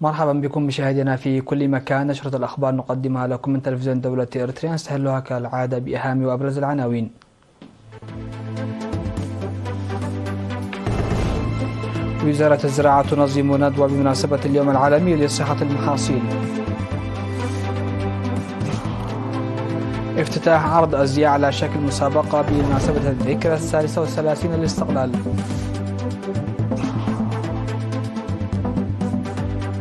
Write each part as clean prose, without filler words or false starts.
مرحبا بكم مشاهدينا في كل مكان. نشرة الأخبار نقدمها لكم من تلفزيون دولة إريتريا، نستهلها كالعادة بأهم وأبرز العناوين. وزارة الزراعة تنظم ندوة بمناسبة اليوم العالمي لصحة المحاصيل. افتتاح عرض أزياء على شكل مسابقة بمناسبة الذكرى 33 للاستقلال.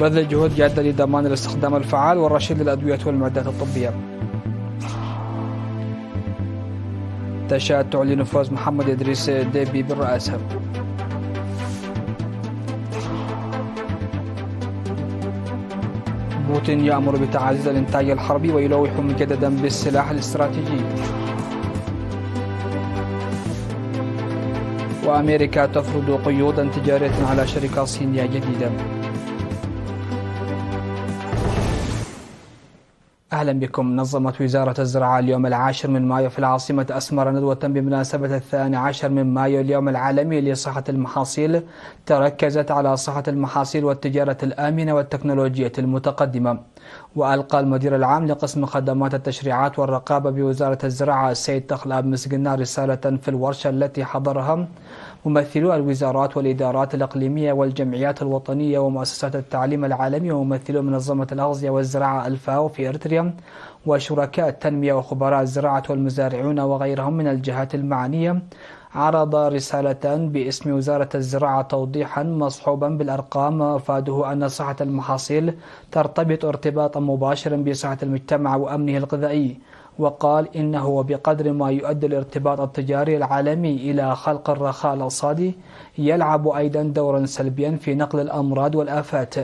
بذل جهود جادة لضمان الاستخدام الفعال والرشيد للأدوية والمعدات الطبية. تشاد تعلن فوز محمد إدريس ديبي بالرئاسة. بوتين يأمر بتعزيز الإنتاج الحربي ويلوح مجددا بالسلاح الاستراتيجي. وأمريكا تفرض قيودا تجارية على شركة صينية جديدة. أهلا بكم. نظمت وزارة الزراعة اليوم 10 من مايو في العاصمة أسمر ندوة بمناسبة 12 من مايو اليوم العالمي لصحة المحاصيل، تركزت على صحة المحاصيل والتجارة الآمنة والتكنولوجيا المتقدمة. وألقى المدير العام لقسم خدمات التشريعات والرقابة بوزارة الزراعة السيد تخلاب مسقنا رسالة في الورشة التي حضرها ممثلو الوزارات والإدارات الإقليمية والجمعيات الوطنية ومؤسسات التعليم العالمي وممثلو منظمة الأغذية والزراعة الفاو في إريتريا وشركاء التنمية وخبراء الزراعة والمزارعون وغيرهم من الجهات المعنية. عرض رسالة باسم وزارة الزراعة توضيحا مصحوبا بالأرقام أفاده أن صحة المحاصيل ترتبط ارتباطا مباشرا بصحة المجتمع وأمنه الغذائي، وقال إنه وبقدر ما يؤدي الارتباط التجاري العالمي إلى خلق الرخاء الاقتصادي يلعب أيضا دورا سلبيا في نقل الأمراض والآفات.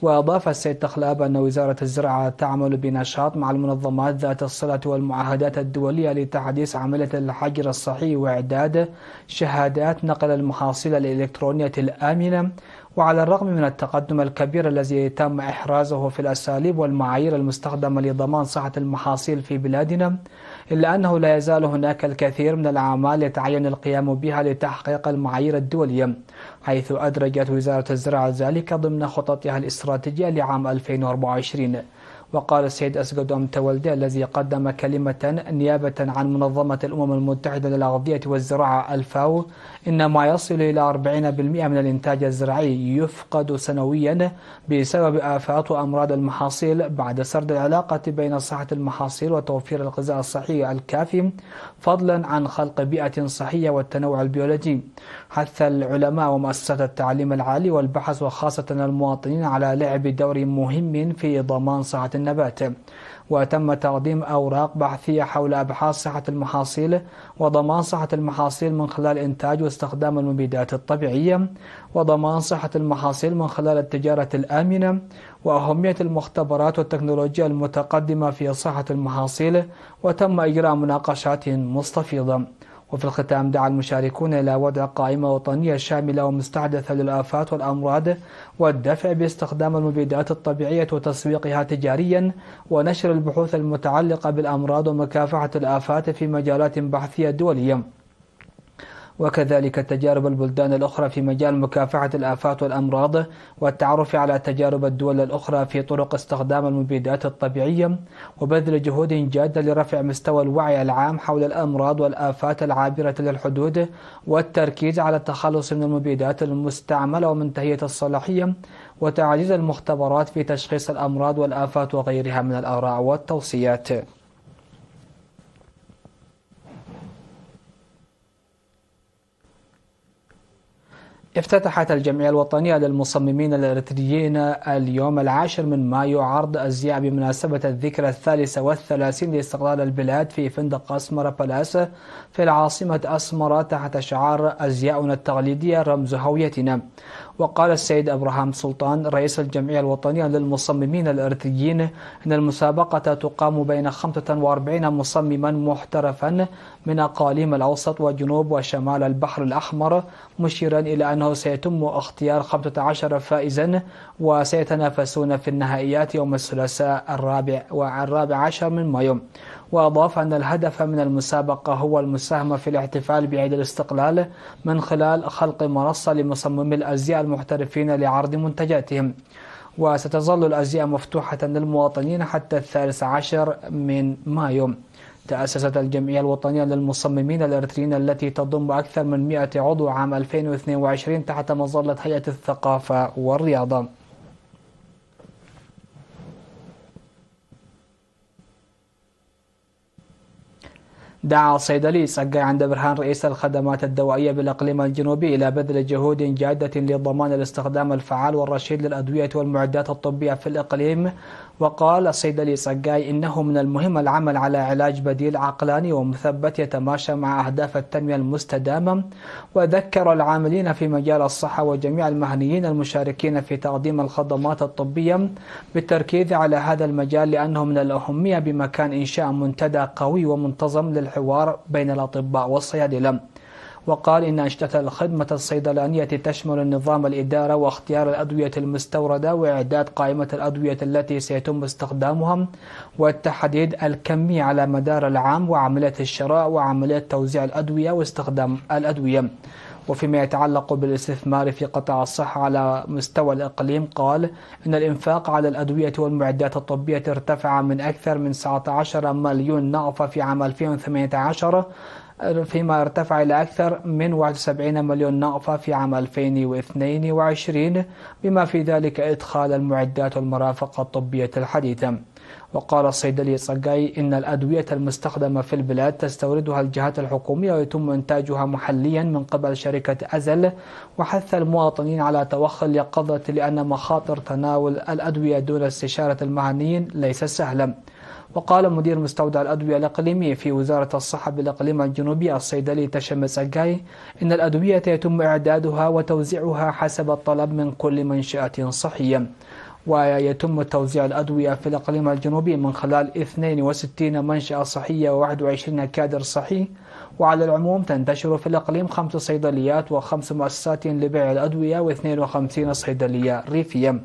وأضاف السيد تخلاب أن وزارة الزراعة تعمل بنشاط مع المنظمات ذات الصلة والمعاهدات الدولية لتحديث عملية الحجر الصحي وإعداد شهادات نقل المحاصيل الإلكترونية الآمنة. وعلى الرغم من التقدم الكبير الذي تم إحرازه في الأساليب والمعايير المستخدمة لضمان صحة المحاصيل في بلادنا، إلا أنه لا يزال هناك الكثير من الأعمال يتعين القيام بها لتحقيق المعايير الدولية، حيث أدرجت وزارة الزراعة ذلك ضمن خططها الاستراتيجية لعام 2024. وقال السيد أسقد أمتولدي الذي قدم كلمة نيابة عن منظمة الأمم المتحدة للأغذية والزراعة الفاو إن ما يصل إلى 40% من الإنتاج الزراعي يفقد سنويا بسبب آفات وأمراض المحاصيل، بعد سرد العلاقة بين صحة المحاصيل وتوفير الغذاء الصحي الكافي فضلا عن خلق بيئة صحية والتنوع البيولوجي. حث العلماء ومؤسسات التعليم العالي والبحث وخاصة المواطنين على لعب دور مهم في ضمان صحة النبات. وتم تقديم أوراق بحثية حول أبحاث صحة المحاصيل وضمان صحة المحاصيل من خلال إنتاج واستخدام المبيدات الطبيعية، وضمان صحة المحاصيل من خلال التجارة الآمنة، وأهمية المختبرات والتكنولوجيا المتقدمة في صحة المحاصيل. وتم إجراء مناقشات مستفيضة. وفي الختام دعا المشاركون إلى وضع قائمة وطنية شاملة ومستحدثة للآفات والأمراض والدفع باستخدام المبيدات الطبيعية وتسويقها تجاريا، ونشر البحوث المتعلقة بالأمراض ومكافحة الآفات في مجالات بحثية دولية، وكذلك تجارب البلدان الأخرى في مجال مكافحة الآفات والأمراض والتعرف على تجارب الدول الأخرى في طرق استخدام المبيدات الطبيعية، وبذل جهود جادة لرفع مستوى الوعي العام حول الأمراض والآفات العابرة للحدود، والتركيز على التخلص من المبيدات المستعملة ومنتهية الصلاحية، وتعزيز المختبرات في تشخيص الأمراض والآفات وغيرها من الآراء والتوصيات. افتتحت الجمعية الوطنية للمصممين الإريتريين اليوم 10 من مايو عرض أزياء بمناسبة الذكرى 33 لاستقلال البلاد في فندق أسمر بالاس في العاصمة أسمر تحت شعار أزياؤنا التقليدية رمز هويتنا. وقال السيد أبراهام سلطان رئيس الجمعية الوطنية للمصممين الإريتريين أن المسابقة تقام بين 45 مصمما محترفا من أقاليم الأوسط وجنوب وشمال البحر الأحمر، مشيرا إلى أنه سيتم اختيار 15 فائزا وسيتنافسون في النهائيات يوم الثلاثاء الرابع عشر من مايو. وأضاف أن الهدف من المسابقة هو المساهمة في الاحتفال بعيد الاستقلال من خلال خلق منصة لمصممي الأزياء المحترفين لعرض منتجاتهم. وستظل الأزياء مفتوحة للمواطنين حتى 13 من مايو. تأسست الجمعية الوطنية للمصممين الإريتريين التي تضم أكثر من 100 عضو عام 2022 تحت مظلة هيئة الثقافة والرياضة. دعا الصيدلي صقاي عند برهان رئيس الخدمات الدوائية بالإقليم الجنوبي إلى بذل جهود جادة لضمان الاستخدام الفعال والرشيد للأدوية والمعدات الطبية في الإقليم. وقال الصيدلي صقاي إنه من المهم العمل على علاج بديل عقلاني ومثبت يتماشى مع أهداف التنمية المستدامة. وذكر العاملين في مجال الصحة وجميع المهنيين المشاركين في تقديم الخدمات الطبية بالتركيز على هذا المجال لأنه من الأهمية بمكان إنشاء منتدى قوي ومنتظم للحوار بين الأطباء والصيادلة. وقال إن أنشطة الخدمة الصيدلانية تشمل النظام الإدارة واختيار الأدوية المستوردة وإعداد قائمة الأدوية التي سيتم استخدامها والتحديد الكمي على مدار العام وعملية الشراء وعملية توزيع الأدوية واستخدام الأدوية. وفيما يتعلق بالاستثمار في قطاع الصحة على مستوى الإقليم قال إن الإنفاق على الأدوية والمعدات الطبية ارتفع من أكثر من 19 مليون نقفة في عام 2018 فيما ارتفع إلى أكثر من 71 مليون نقفة في عام 2022 بما في ذلك إدخال المعدات والمرافق الطبية الحديثة. وقال الصيدلي صقاي إن الأدوية المستخدمة في البلاد تستوردها الجهات الحكومية ويتم إنتاجها محليا من قبل شركة أزل. وحث المواطنين على توخي اليقظة لأن مخاطر تناول الأدوية دون استشارة المهنيين ليس سهلا. وقال مدير مستودع الأدوية الإقليمي في وزارة الصحة بالإقليم الجنوبي الصيدلي تشم صقاي إن الأدوية يتم إعدادها وتوزيعها حسب الطلب من كل منشأة صحية. ويتم توزيع الأدوية في الإقليم الجنوبي من خلال 62 منشأة صحية و21 كادر صحي. وعلى العموم تنتشر في الإقليم 5 صيدليات و5 مؤسسات لبيع الأدوية و52 صيدلية ريفية.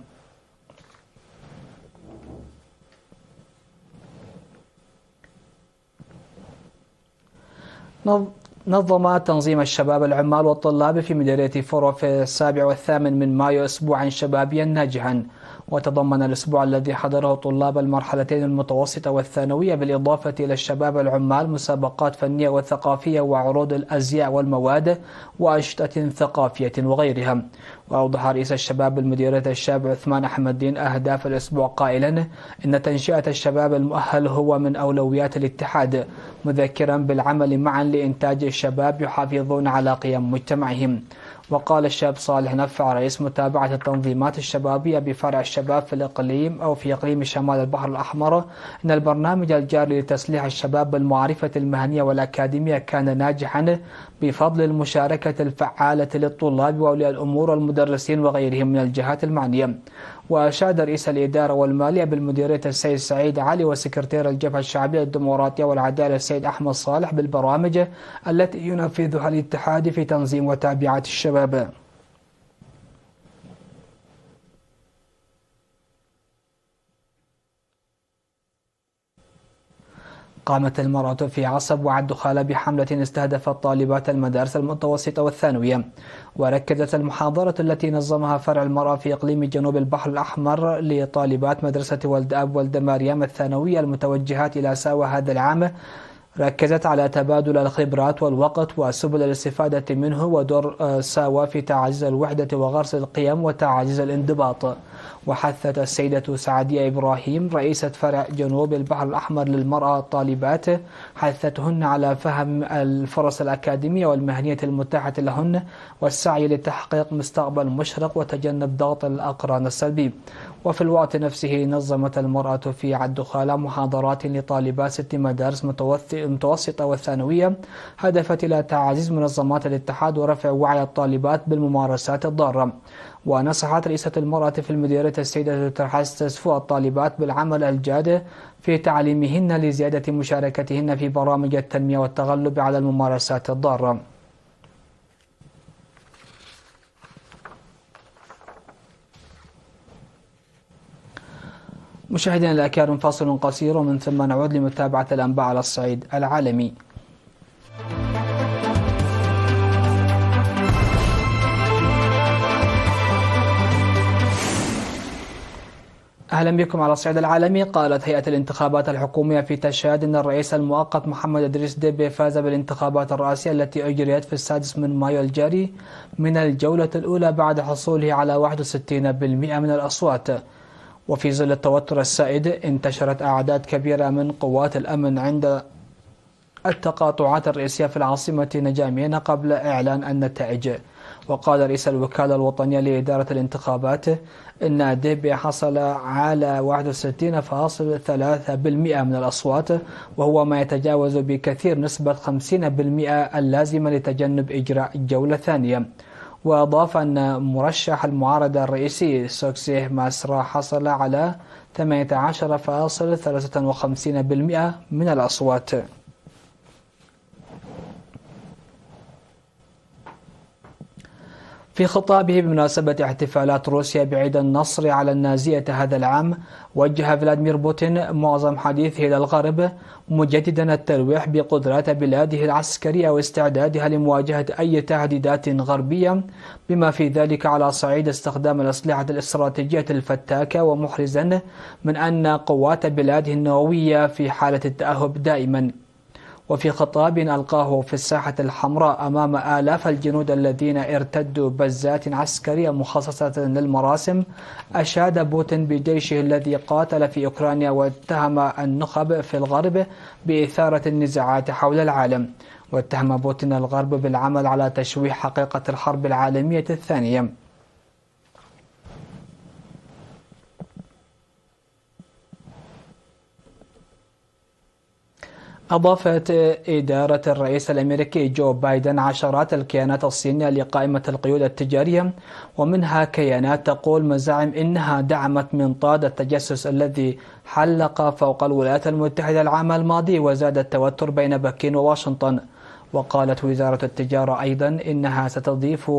نظم تنظيم الشباب العمال والطلاب في مديرية فورو في 7 و8 من مايو أسبوعا شبابيا ناجحا. وتضمن الأسبوع الذي حضره طلاب المرحلتين المتوسطة والثانوية بالإضافة إلى الشباب العمال مسابقات فنية وثقافية وعروض الأزياء والمواد وأنشطة ثقافية وغيرها. وأوضح رئيس الشباب بالمديرية الشاب عثمان أحمد الدين أهداف الأسبوع قائلا إن تنشئة الشباب المؤهل هو من أولويات الاتحاد مذكرا بالعمل معا لإنتاج الشباب يحافظون على قيم مجتمعهم. وقال الشاب صالح نفع رئيس متابعة التنظيمات الشبابية بفرع الشباب في الإقليم أو في إقليم شمال البحر الأحمر إن البرنامج الجاري لتسليح الشباب بالمعرفة المهنية والأكاديمية كان ناجحا بفضل المشاركة الفعالة للطلاب وأولياء الأمور والمدرسين وغيرهم من الجهات المعنية. وأشاد رئيس الإدارة والمالية بالمديرية السيد سعيد علي وسكرتير الجبهة الشعبية للديمقراطية والعدالة السيد أحمد صالح بالبرامج التي ينفذها الاتحاد في تنظيم وتابعة الشباب. قامت المرأة في عصب وعد خالة بحملة استهدفت طالبات المدارس المتوسطة والثانوية. وركزت المحاضرة التي نظمها فرع المرأة في إقليم جنوب البحر الأحمر لطالبات مدرسة ولد أب ولد مريم الثانوية المتوجهات إلى ساوى هذا العام ركزت على تبادل الخبرات والوقت وسبل الاستفادة منه ودور ساوى في تعزيز الوحدة وغرس القيم وتعزيز الانضباط. وحثت السيدة سعدية إبراهيم رئيسة فرع جنوب البحر الأحمر للمرأة الطالبات حثتهن على فهم الفرص الأكاديمية والمهنية المتاحة لهن والسعي لتحقيق مستقبل مشرق وتجنب ضغط الأقران السلبي. وفي الوقت نفسه نظمت المرأة في عد خالة محاضرات لطالبات 6 مدارس متوسطة والثانوية هدفت إلى تعزيز منظمات الاتحاد ورفع وعي الطالبات بالممارسات الضارة. ونصحت رئيسة المرأة في المديرية السيدة تستهدف الطالبات بالعمل الجاد في تعليمهن لزيادة مشاركتهن في برامج التنمية والتغلب على الممارسات الضارة. مشاهدينا الأكارم فاصل قصير ومن ثم نعود لمتابعة الأنباء على الصعيد العالمي. أهلا بكم. على الصعيد العالمي، قالت هيئة الانتخابات الحكومية في تشاد أن الرئيس المؤقت محمد إدريس ديبي فاز بالانتخابات الرئاسية التي أجريت في 6 مايو الجاري من الجولة الأولى بعد حصوله على 61% من الأصوات. وفي ظل التوتر السائد، انتشرت أعداد كبيرة من قوات الأمن عند التقاطعات الرئيسية في العاصمة نجامين قبل إعلان النتائج. وقال رئيس الوكالة الوطنية لإدارة الانتخابات إن ديبي حصل على 61.3% من الأصوات، وهو ما يتجاوز بكثير نسبة 50% اللازمة لتجنب إجراء جولة ثانية. وأضاف أن مرشح المعارضة الرئيسي سوكسي ماسرا حصل على 18.53% من الأصوات. في خطابه بمناسبة احتفالات روسيا بعيد النصر على النازية هذا العام، وجه فلاديمير بوتين معظم حديثه إلى الغرب، مجددا التلويح بقدرات بلاده العسكرية واستعدادها لمواجهة أي تهديدات غربية، بما في ذلك على صعيد استخدام الأسلحة الاستراتيجية الفتاكة، ومحرزا من أن قوات بلاده النووية في حالة التأهب دائما. وفي خطاب ألقاه في الساحة الحمراء أمام آلاف الجنود الذين ارتدوا بزات عسكرية مخصصة للمراسم، أشاد بوتين بجيشه الذي قاتل في أوكرانيا، واتهم النخب في الغرب بإثارة النزاعات حول العالم. واتهم بوتين الغرب بالعمل على تشويه حقيقة الحرب العالمية الثانية. أضافت إدارة الرئيس الأمريكي جو بايدن عشرات الكيانات الصينية لقائمة القيود التجارية، ومنها كيانات تقول مزاعم إنها دعمت منطاد التجسس الذي حلق فوق الولايات المتحدة العام الماضي وزاد التوتر بين بكين وواشنطن. وقالت وزارة التجارة أيضا إنها ستضيف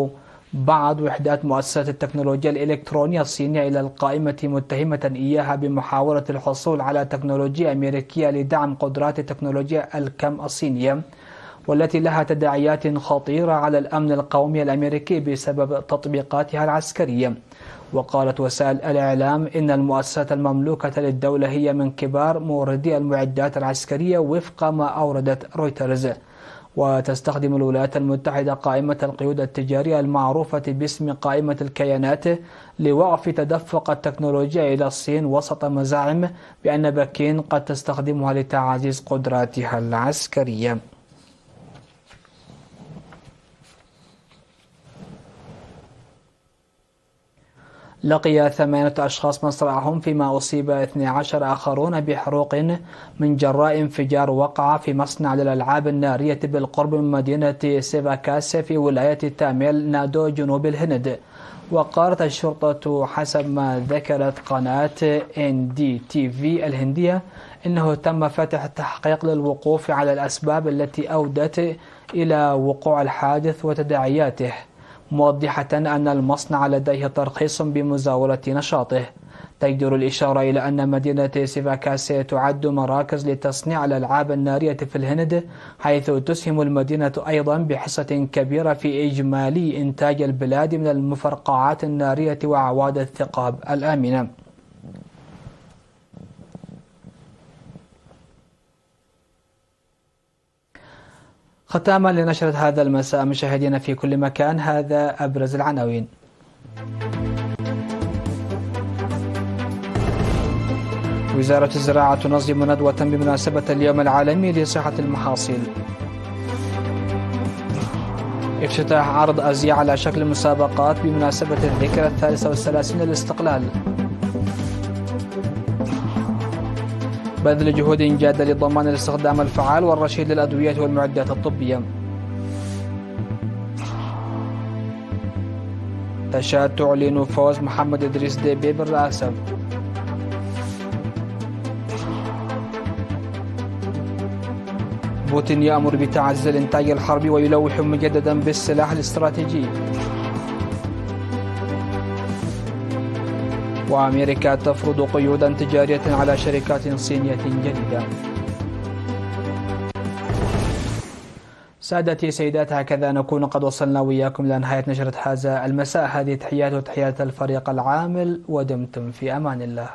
بعض وحدات مؤسسات التكنولوجيا الإلكترونية الصينية إلى القائمة، متهمة إياها بمحاولة الحصول على تكنولوجيا أمريكية لدعم قدرات تكنولوجيا الكم الصينية، والتي لها تداعيات خطيرة على الأمن القومي الأمريكي بسبب تطبيقاتها العسكرية. وقالت وسائل الإعلام إن المؤسسات المملوكة للدولة هي من كبار موردي المعدات العسكرية وفق ما أوردت رويترز. وتستخدم الولايات المتحدة قائمة القيود التجارية المعروفة باسم قائمة الكيانات لوقف تدفق التكنولوجيا إلى الصين، وسط مزاعم بأن بكين قد تستخدمها لتعزيز قدراتها العسكرية. لقي 8 أشخاص مصرعهم، فيما أصيب 12 آخرون بحروق من جراء انفجار وقع في مصنع للألعاب النارية بالقرب من مدينة سيفاكاس في ولاية تاميل نادو جنوب الهند. وقالت الشرطة حسب ما ذكرت قناة NDTV الهندية إنه تم فتح تحقيق للوقوف على الأسباب التي أودت إلى وقوع الحادث وتداعياته، موضحة أن المصنع لديه ترخيص بمزاولة نشاطه. تجدر الإشارة إلى أن مدينة سيفاكاس تعد مراكز لتصنيع الألعاب النارية في الهند، حيث تسهم المدينة أيضا بحصة كبيرة في إجمالي إنتاج البلاد من المفرقعات النارية وأعواد الثقاب الآمنة. ختاما لنشرة هذا المساء مشاهدينا في كل مكان، هذا أبرز العناوين. وزارة الزراعة تنظم ندوة بمناسبة اليوم العالمي لصحة المحاصيل. افتتاح عرض أزياء على شكل مسابقات بمناسبة الذكرى 33 للاستقلال. بذل جهود جادة لضمان الاستخدام الفعال والرشيد للأدوية والمعدات الطبية. تشاد تعلن فوز محمد إدريس ديبي بالرئاسة. بوتين يأمر بتعزيز الإنتاج الحربي ويلوح مجددا بالسلاح الاستراتيجي. وأمريكا تفرض قيودا تجارية على شركات صينية جديدة. سادتي سيدات، هكذا نكون قد وصلنا وإياكم لنهاية نشرة هذا المساء. هذه تحيات وتحيات الفريق العامل، ودمتم في أمان الله.